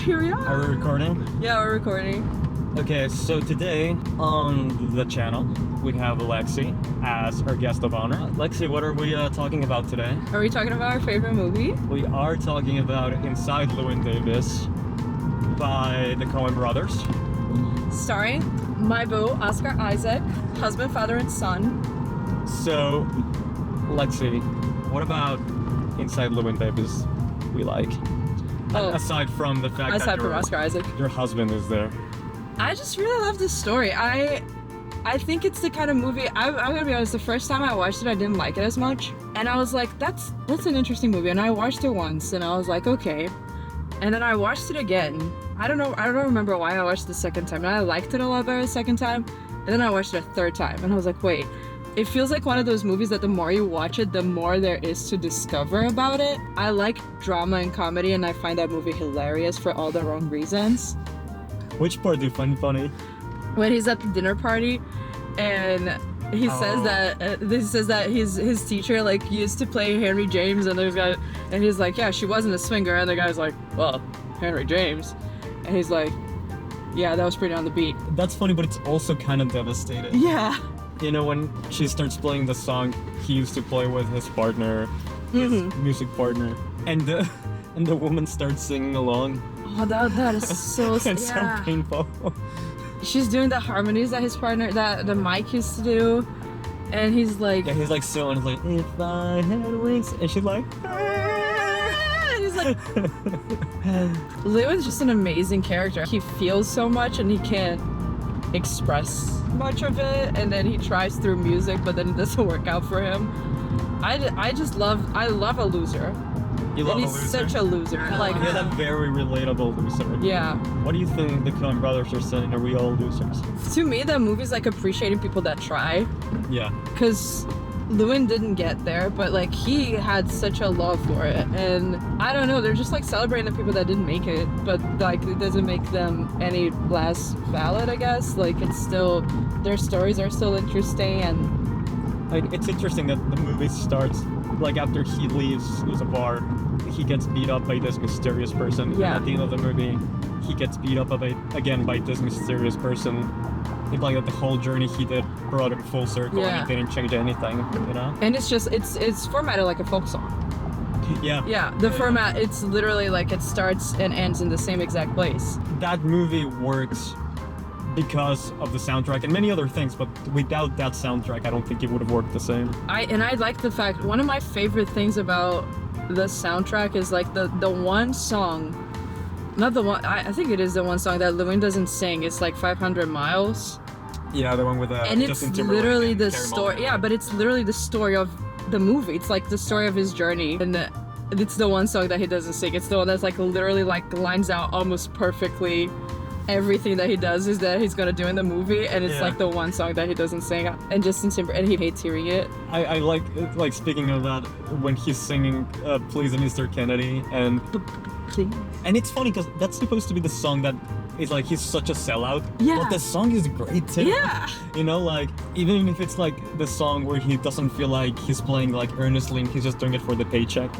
Here we are. Are we recording? Yeah, we're recording. Okay, so today on the channel, we have Lexie as our guest of honor. Lexie, what are we talking about today? Are we talking about our favorite movie? We are talking about Inside Llewyn Davis by the Coen brothers. Starring my boo, Oscar Isaac, husband, father, and son. So, Lexie, what about Inside Llewyn Davis we like? Oh, Aside from the fact aside that from Oscar Isaac. your husband is there. I just really love this story. I think it's the kind of movie, I'm gonna be honest, the first time I watched it, I didn't like it as much. And I was like, that's an interesting movie. And I watched it once and I was like, okay. And then I watched it again. I don't remember why I watched it the second time. And I liked it a lot better the second time. And then I watched it a third time. And I was like, wait, it feels like one of those movies that the more you watch it, the more there is to discover about it. I like drama and comedy, and I find that movie hilarious for all the wrong reasons. Which part do you find funny? When he's at the dinner party and he says that his teacher like used to play Henry James, and there's guy, and he's like, yeah, she wasn't a swinger, and the guy's like, well, Henry James, and he's like, yeah, that was pretty on the beat. That's funny, but it's also kind of devastating. Yeah. You know, when she starts playing the song he used to play with his partner, his music partner, and the woman starts singing along. Oh, that is so It's so painful. She's doing the harmonies that his partner, that the Mike used to do, and he's like, Yeah, he's like so, and he's like, if I had wings, and she's like, and he's like, Llewyn's just an amazing character. He feels so much, and he can't express much of it, and then he tries through music, but then it doesn't work out for him. I love a loser. you love And a he's loser. such a loser. Like, You're that very relatable loser. yeah. What do you think the Coen brothers are saying? Are we all losers? To me, that movie's like appreciating people that try, Yeah. because Llewyn didn't get there, but like he had such a love for it, and I don't know, they're just like celebrating the people that didn't make it, but like it doesn't make them any less valid, I guess. Like it's still, their stories are still interesting, and Like, it's interesting that the movie starts, like, after he leaves the bar, he gets beat up by this mysterious person. Yeah. And at the end of the movie, he gets beat up again by this mysterious person. Implying that the whole journey he did brought him full circle, Yeah. and it didn't change anything, you know? and it's just it's formatted like a folk song. Yeah. Yeah, the format, it's literally like it starts and ends in the same exact place. That movie works because of the soundtrack and many other things, but without that soundtrack, I don't think it would have worked the same. I like the fact, one of my favorite things about the soundtrack is like the one song, not the one, I think it is the one song that Llewyn doesn't sing. It's like 500 Miles. Yeah, the one with And it's Justin Timberlake literally and the Carey story. Mulligan. Yeah, but it's literally the story of the movie. It's like the story of his journey, and it's the one song that he doesn't sing. It's the one that's like literally like lines out almost perfectly everything that he does is that he's gonna do in the movie, and it's Yeah. like the one song that he doesn't sing. And Justin Timberlake, and he hates hearing it. I like speaking of that, when he's singing Please Mr. Kennedy, and it's funny because that's supposed to be the song that is like, he's such a sellout. Yeah. But the song is great too. Yeah. You know, like, even if it's like the song where he doesn't feel like he's playing like earnestly and he's just doing it for the paycheck,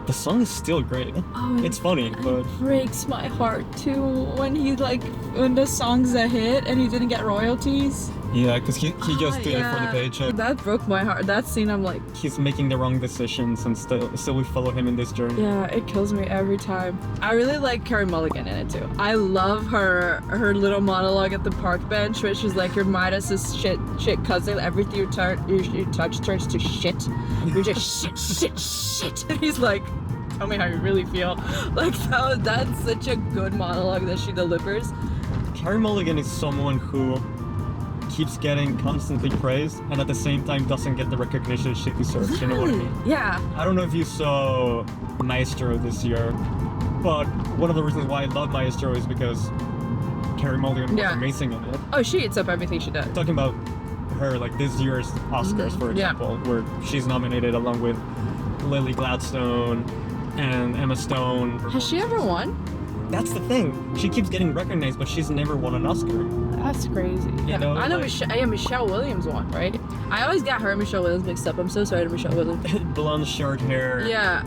the song is still great. Oh, It's funny, but It breaks my heart too when when the song's a hit and he didn't get royalties. yeah, because he just did it for the Yeah. paycheck. That broke my heart. That scene, I'm like, He's making the wrong decisions, and still we follow him in this journey. yeah, it kills me every time. I really like Carey Mulligan in it too. I love her little monologue at the park bench, where she's like, "Your Midas's shit cousin. Everything you touch turns to shit. You're just shit." And he's like, "Tell me how you really feel." Like that's such a good monologue that she delivers. Carey Mulligan is someone who keeps getting constantly praised and at the same time doesn't get the recognition she deserves. You know what I mean? Yeah. I don't know if you saw Maestro this year, but one of the reasons why I love Maestro is because Carey Mulligan was Yeah. amazing in it. Oh, she eats up everything she does. Talking about her, like this year's Oscars, for Yeah. example, where she's nominated along with Lily Gladstone and Emma Stone. Has she ever won? That's the thing. She keeps getting recognized, but she's never won an Oscar. That's crazy. You know, I know like- Michelle Williams won, right? I always got her and Michelle Williams mixed up. I'm so sorry to Michelle Williams. Blonde short hair. Yeah.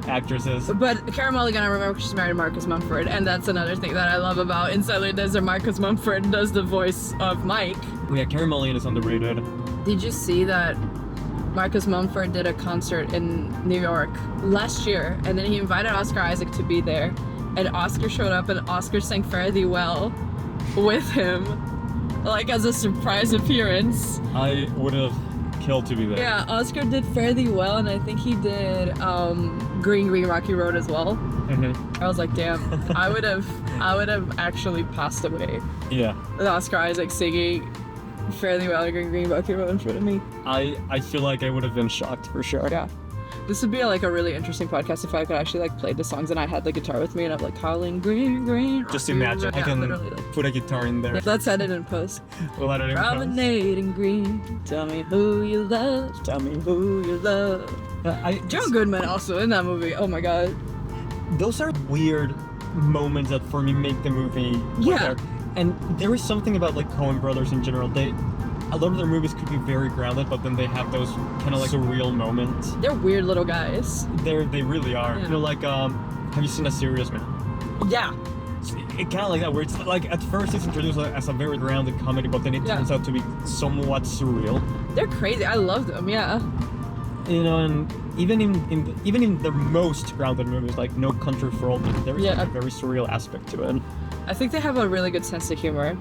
actresses. But Cara Mulligan, I remember she's married to Marcus Mumford, and that's another thing that I love about Inside Llewyn Davis. Marcus Mumford does the voice of Mike. Yeah, Cara Mulligan is underrated. Did you see that Marcus Mumford did a concert in New York last year, and then he invited Oscar Isaac to be there, and Oscar showed up, and Oscar sang Fare Thee Well with him, like as a surprise appearance. I would have killed to be there. Yeah, Oscar did Fare Thee Well, and I think he did Green Green Rocky Road as well. Mm-hmm. I was like, damn, I would have actually passed away Yeah. with Oscar Isaac singing Fare Thee Well, Green Green Rocky Road in front of me. I feel like I would have been shocked for sure. Yeah. This would be like a really interesting podcast if I could actually like play the songs and I had the guitar with me and I'm like calling green, green. Just imagine, I can like, put a guitar in there. let's edit in post. We'll edit in post. Promenade in green. Tell me who you love. Tell me who you love. John Goodman also in that movie. Oh my god. Those are weird moments that for me make the movie. Yeah. And there is something about like Coen brothers in general. A lot of their movies could be very grounded, but then they have those kind of like surreal moments. They're weird little guys. They really are. Yeah. You know, like have you seen A Serious Man? Yeah. It kind of like that, where it's like at first it's introduced as a very grounded comedy, but then it turns out to be somewhat surreal. They're crazy. I love them. Yeah. You know, and even in the most grounded movies, like No Country for Old Men, there is like a very surreal aspect to it. I think they have a really good sense of humor.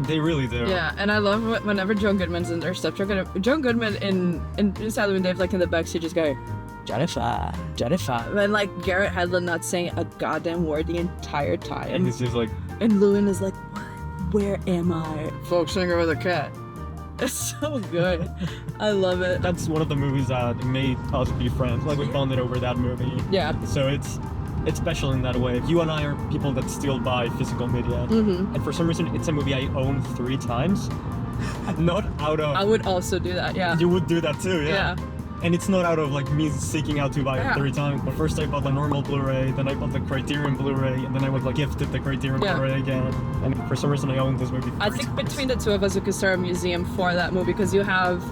They really do. Yeah, and I love whenever John Goodman's in their stuff. John Goodman in Inside Llewyn Davis, like in the backseat, just go, Jennifer. And like Garrett Hedlund not saying a goddamn word the entire time. And he's just like... And Llewyn is like, what? Where am I? Folk singer with a cat. It's so good. I love it. That's one of the movies that made us be friends. Like, we bonded over that movie. Yeah. So it's special in that way. You and I are people that still buy physical media. Mm-hmm. And for some reason, it's a movie I own 3 times. Not out of... I would also do that, yeah. You would do that too, yeah. And it's not out of like me seeking out to buy it 3 times. But first I bought the normal Blu-ray, then I bought the Criterion Blu-ray, and then I was like gifted the Criterion Blu-ray again. And for some reason I own this movie 3 I think times. between the two of us we could start a museum for that movie, because you have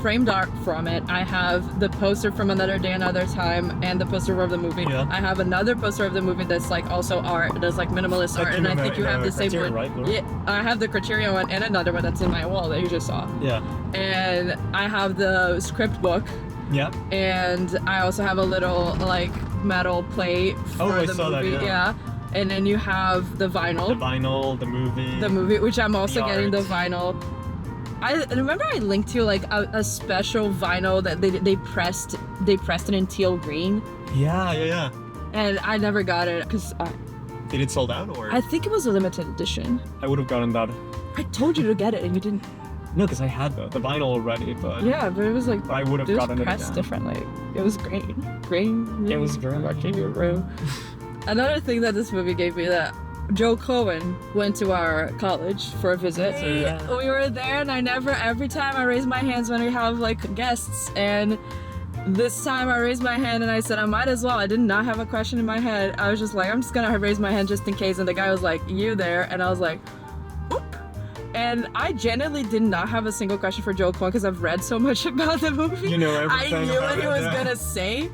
framed art from it. I have the poster from Another Day, Another Time, and the poster of the movie. Yeah. I have another poster of the movie that's like also art, that's like minimalist art, and I think you have the same one. Right? Yeah, I have the Criterion one and another one that's in my wall that you just saw. Yeah. And I have the script book. Yeah. And I also have a little like metal plate for I the saw movie. that, yeah. And then you have the vinyl. The vinyl, the movie. The movie, which I'm also getting the art. vinyl. I remember I linked to like a special vinyl that they pressed it in teal green. Yeah. And I never got it because Did it sold out or? I think it was a limited edition. I would have gotten that. I told you to get it and you didn't. No, because I had the vinyl already, but... Yeah, but it was like... I would have gotten it pressed again. differently. It was green. It was green. Another thing that this movie gave me that Joe Cohen went to our college for a visit. We were there and every time I raise my hands when we have like guests, and this time I raised my hand and I said I might as well. I did not have a question in my head. I was just like, I'm just gonna raise my hand just in case, and the guy was like, you there? And I was like, oop. And I genuinely did not have a single question for Joe Cohen because I've read so much about the movie. You know everything. I knew about what he it, was yeah. gonna say.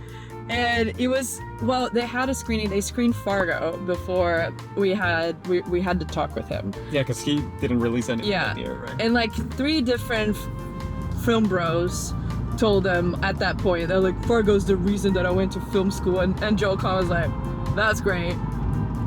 And it was, well, they had a screening. They screened Fargo before we had to talk with him. Yeah, because he didn't release anything that year, right? And like 3 different film bros told them at that point, they're like, Fargo's the reason that I went to film school. And Joe Cohen was like, that's great.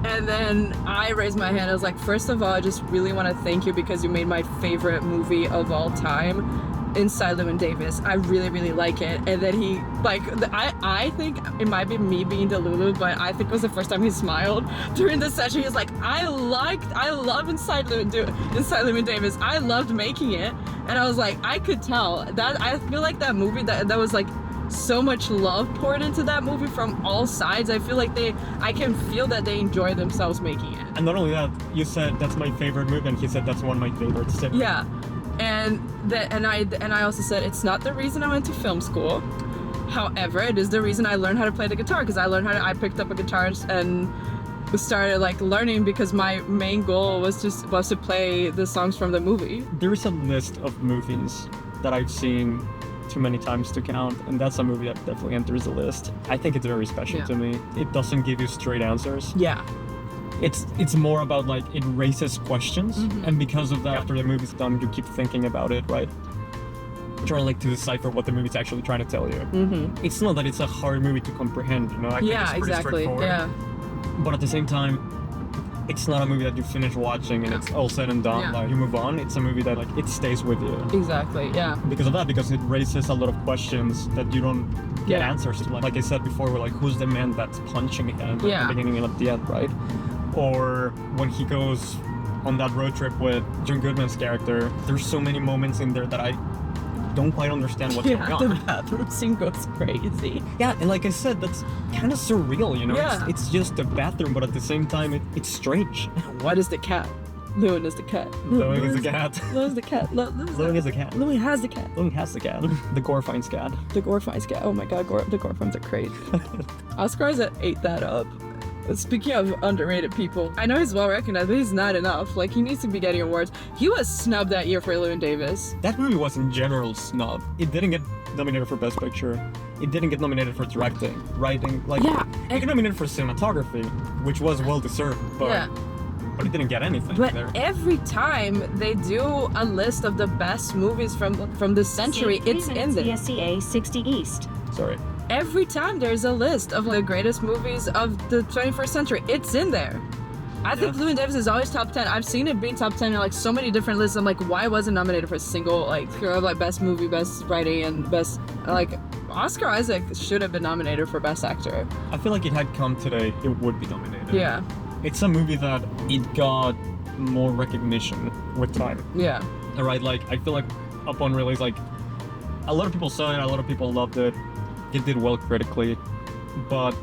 And then I raised my hand. I was like, first of all, I just really want to thank you because you made my favorite movie of all time, Inside Llewyn Davis. I really, really like it. And then he, like, I think it might be me being Delulu, but I think it was the first time he smiled during the session. He was like, I love Inside Llewyn Davis. I loved making it. And I was like, I could tell. That I feel like that movie, that was like so much love poured into that movie from all sides. I feel like I can feel that they enjoy themselves making it. And not only that, you said that's my favorite movie, and he said that's one of my favorites too. Yeah. And I also said it's not the reason I went to film school. However, it is the reason I learned how to play the guitar, because I picked up a guitar and started like learning because my main goal was to play the songs from the movie. There is a list of movies that I've seen too many times to count, and that's a movie that definitely enters the list. I think it's very special to me. It doesn't give you straight answers. Yeah. It's more about like it raises questions, and because of that, after the movie's done, you keep thinking about it, right? Trying like to decipher what the movie's actually trying to tell you. It's not that it's a hard movie to comprehend, you know. I think it's pretty straightforward. Yeah. But at the same time, it's not a movie that you finish watching and it's all said and done. Like you move on. It's a movie that like it stays with you. Exactly. Yeah. Because of that, because it raises a lot of questions that you don't get answers to. Like I said before, we're like, who's the man that's punching him at the beginning and at the end, right? Or when he goes on that road trip with John Goodman's character, there's so many moments in there that I don't quite understand what's going on. The bathroom scene goes crazy. Yeah, and like I said, that's kind of surreal, you know? Yeah. It's just a bathroom, but at the same time, it's strange. What is the cat? Llewyn is the cat. Llewyn is the cat. Llewyn is the cat. Llewyn is the cat. Llewyn has the cat. Llewyn has the cat. The gore finds cat. The gore finds cat. Oh my god, the gore finds are crazy. Oscar Isaac ate that up. Speaking of underrated people, I know he's well recognized, but he's not enough. Like, he needs to be getting awards. He was snubbed that year for Llewyn Davis. That movie was in general snubbed. It didn't get nominated for Best Picture. It didn't get nominated for directing, writing. Like, it got nominated for cinematography, which was well deserved, but it didn't get anything. But there. Every time they do a list of the best movies from this century, it's in there. VSCA 60 East. Sorry. Every time there's a list of the greatest movies of the 21st century, it's in there. I think Llewyn Davis is always top 10. I've seen it being top 10 in like so many different lists. I'm like, why wasn't nominated for a single like best movie, best writing, and best like Oscar Isaac should have been nominated for best actor. I feel like it had come today, it would be nominated. Yeah. It's a movie that it got more recognition with time. Yeah. Right, like I feel like upon release, like a lot of people saw it, a lot of people loved it. It did well critically, but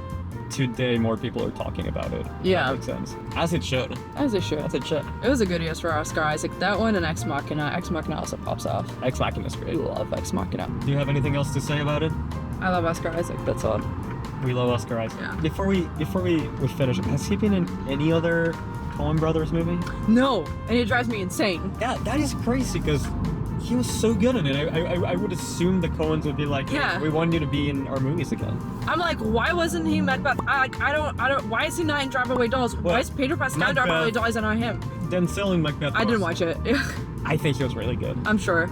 today more people are talking about it. Yeah. That makes sense. As it should. As it should. As it should. It was a good year for Oscar Isaac. That one and Ex Machina. Ex Machina also pops off. Ex Machina is I great. love Ex Machina. Do you have anything else to say about it? I love Oscar Isaac. That's all. We love Oscar Isaac. Yeah. Before we finish, has he been in any other Coen Brothers movie? No, and it drives me insane. Yeah, that is crazy because he was so good in it. I would assume the Coens would be like, hey, we want you to be in our movies again. I'm like, why wasn't he Macbeth? I don't. Why is he not in Drive Away Dolls? Why is Pedro Pascal in Drive Away Dolls and not him? Denzel in Macbeth. I didn't watch it. I think he was really good. I'm sure.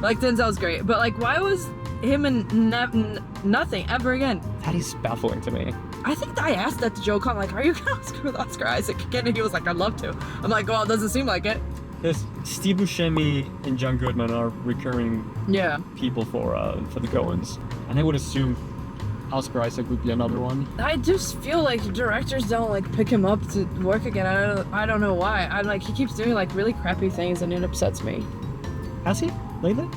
Like Denzel's great, but like, why was him in nothing ever again? That is baffling to me. I think I asked that to Joe Con, like, are you gonna Oscar with Oscar Isaac again? And he was like, I'd love to. I'm like, well, it doesn't seem like it. Because Steve Buscemi and John Goodman are recurring people for the Coens, and I would assume Oscar Isaac would be another one. I just feel like directors don't like pick him up to work again. I don't know why. I'm like, he keeps doing like really crappy things, and it upsets me. Has he lately?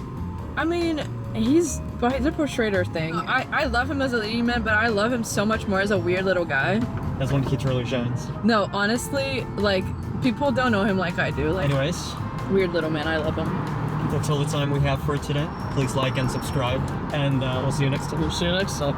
I mean, he's a portrayer thing. I love him as a leading man, but I love him so much more as a weird little guy. That's when he truly shines. No, honestly, like, people don't know him like I do. Like, anyways, weird little man, I love him. That's all the time we have for today. Please like and subscribe, and we'll see you next time. See you next time.